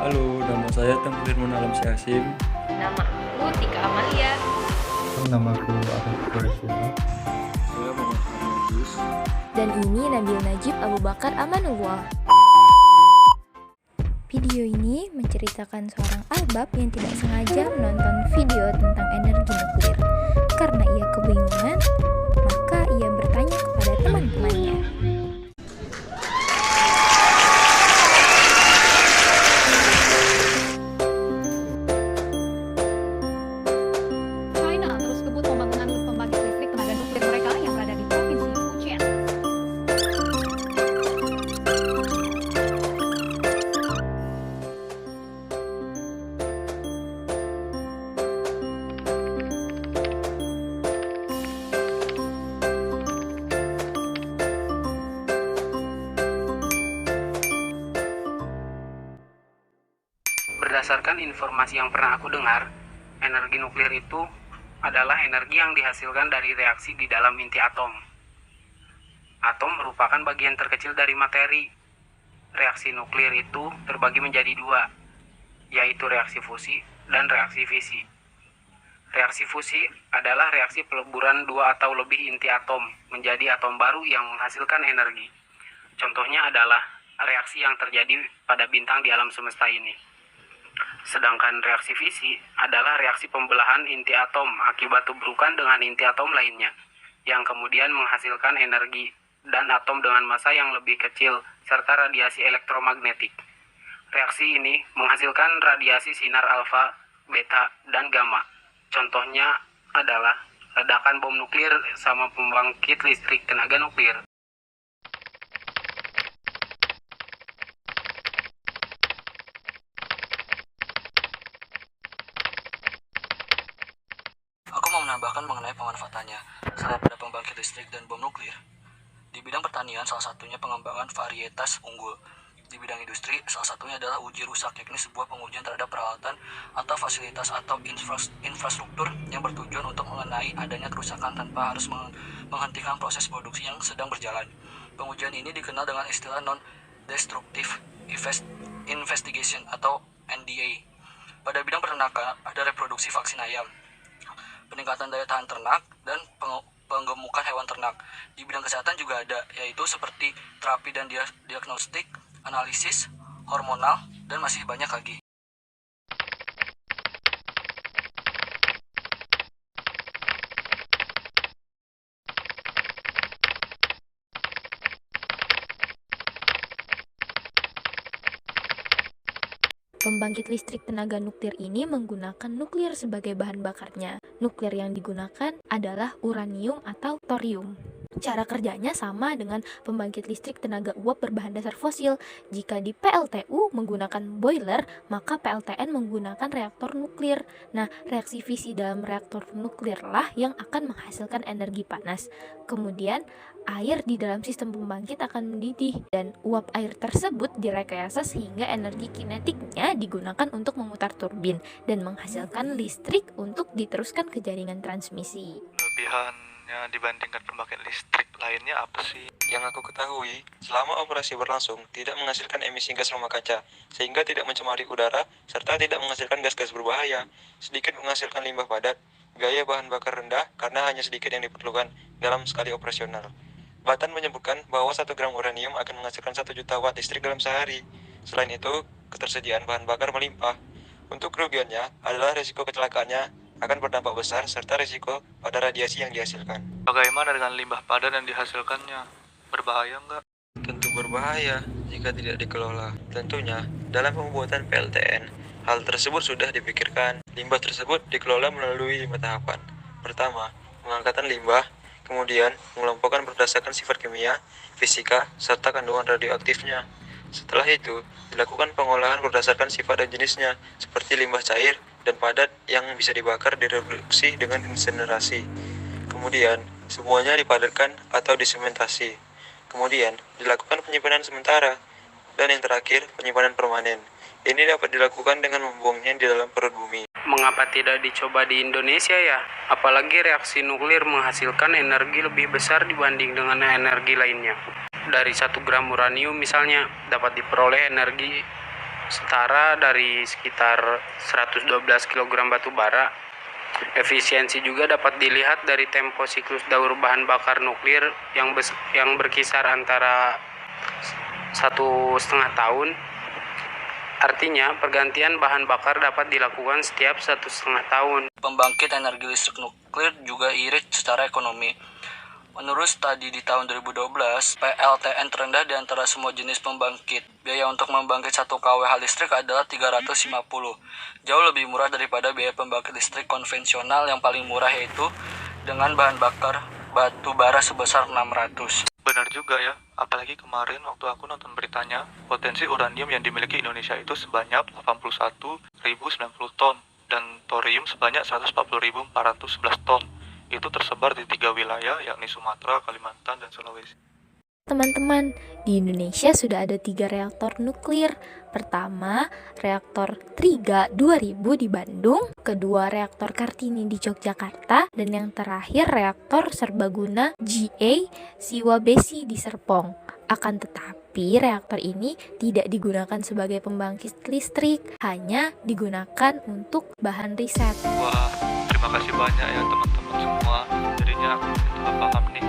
Halo, nama saya Tengku Firman Alam Syasim. Nama aku Tika Amalia. Namaku Ahmad Quraisy. Saya Muhammad Najis. Dan ini Nabil Najib Abu Bakar Amanullah. Video ini menceritakan seorang albab yang tidak sengaja menonton video tentang energi nuklir. Karena ia kebingungan, maka ia bertanya kepada teman-temannya. China terus kebut pembangunan pembangkit listrik tenaga nuklir mereka yang berada di provinsi Fujian. Berdasarkan informasi yang pernah aku dengar, energi nuklir itu adalah energi yang dihasilkan dari reaksi di dalam inti atom. Atom merupakan bagian terkecil dari materi. Reaksi nuklir itu terbagi menjadi dua, yaitu reaksi fusi dan reaksi fisi. Reaksi fusi adalah reaksi peleburan dua atau lebih inti atom menjadi atom baru yang menghasilkan energi. Contohnya adalah reaksi yang terjadi pada bintang di alam semesta ini. Sedangkan reaksi fisi adalah reaksi pembelahan inti atom akibat tubrukan dengan inti atom lainnya, yang kemudian menghasilkan energi dan atom dengan massa yang lebih kecil serta radiasi elektromagnetik. Reaksi ini menghasilkan radiasi sinar alfa, beta, dan gamma. Contohnya adalah ledakan bom nuklir sama pembangkit listrik tenaga nuklir. Aku mau menambahkan mengenai pemanfaatannya. Selain pada pembangkit listrik dan bom nuklir, di bidang pertanian salah satunya pengembangan varietas unggul. Di bidang industri, salah satunya adalah uji rusak, yakni sebuah pengujian terhadap peralatan atau fasilitas atau infrastruktur yang bertujuan untuk mengenai adanya kerusakan tanpa harus menghentikan proses produksi yang sedang berjalan. Pengujian ini dikenal dengan istilah Non-Destructive Investigation atau NDA. Pada bidang peternakan, ada reproduksi vaksin ayam, peningkatan daya tahan ternak, dan penggemukan hewan ternak. Di bidang kesehatan juga ada, yaitu seperti terapi dan diagnostik, analisis, hormonal, dan masih banyak lagi. Pembangkit listrik tenaga nuklir ini menggunakan nuklir sebagai bahan bakarnya. Nuklir yang digunakan adalah uranium atau thorium. Cara kerjanya sama dengan pembangkit listrik tenaga uap berbahan dasar fosil. Jika di PLTU menggunakan boiler, maka PLTN menggunakan reaktor nuklir. Nah, reaksi fisi dalam reaktor nuklir lah yang akan menghasilkan energi panas. Kemudian, air di dalam sistem pembangkit akan mendidih dan uap air tersebut direkayasa sehingga energi kinetiknya digunakan untuk memutar turbin dan menghasilkan listrik untuk diteruskan ke jaringan transmisi. Kelebihannya dibandingkan pembangkit listrik lainnya apa sih? Yang aku ketahui, selama operasi berlangsung, tidak menghasilkan emisi gas rumah kaca, sehingga tidak mencemari udara, serta tidak menghasilkan gas-gas berbahaya. Sedikit menghasilkan limbah padat, gaya bahan bakar rendah karena hanya sedikit yang diperlukan dalam sekali operasional. Batan menyebutkan bahwa 1 gram uranium akan menghasilkan 1 juta watt listrik dalam sehari. Selain itu, ketersediaan bahan bakar melimpah. Untuk kerugiannya adalah risiko kecelakaannya akan berdampak besar serta risiko pada radiasi yang dihasilkan. Bagaimana dengan limbah padat yang dihasilkannya? Berbahaya nggak? Tentu berbahaya jika tidak dikelola. Tentunya, dalam pembuatan PLTN, hal tersebut sudah dipikirkan. Limbah tersebut dikelola melalui 5 tahapan. Pertama, pengangkatan limbah, kemudian mengelompokkan berdasarkan sifat kimia, fisika, serta kandungan radioaktifnya. Setelah itu, dilakukan pengolahan berdasarkan sifat dan jenisnya, seperti limbah cair dan padat yang bisa dibakar direduksi dengan insinerasi. Kemudian, semuanya dipadatkan atau disementasi. Kemudian, dilakukan penyimpanan sementara. Dan yang terakhir, penyimpanan permanen. Ini dapat dilakukan dengan membuangnya di dalam perut bumi. Mengapa tidak dicoba di Indonesia ya? Apalagi reaksi nuklir menghasilkan energi lebih besar dibanding dengan energi lainnya. Dari 1 gram uranium misalnya, dapat diperoleh energi setara dari sekitar 112 kg batu bara. Efisiensi juga dapat dilihat dari tempo siklus daur bahan bakar nuklir yang berkisar antara 1,5 tahun. Artinya, pergantian bahan bakar dapat dilakukan setiap 1,5 tahun. Pembangkit energi listrik nuklir juga irit secara ekonomi. Menurut studi di tahun 2012, PLTN terendah di antara semua jenis pembangkit. Biaya untuk membangkit 1 kWh listrik adalah 350. Jauh lebih murah daripada biaya pembangkit listrik konvensional yang paling murah, yaitu dengan bahan bakar batu bara sebesar 600. Benar juga ya, apalagi kemarin waktu aku nonton beritanya, potensi uranium yang dimiliki Indonesia itu sebanyak 81.090 ton dan thorium sebanyak 140.411 ton. Itu tersebar di 3 wilayah, yakni Sumatera, Kalimantan, dan Sulawesi. Teman-teman, di Indonesia sudah ada 3 reaktor nuklir. Pertama, reaktor Triga 2000 di Bandung, kedua reaktor Kartini di Yogyakarta, dan yang terakhir reaktor serbaguna GA Siwabesi di Serpong. Akan tetapi, reaktor ini tidak digunakan sebagai pembangkit listrik, hanya digunakan untuk bahan riset. Wah, terima kasih banyak ya teman-teman semua. Jadinya aku makin paham nih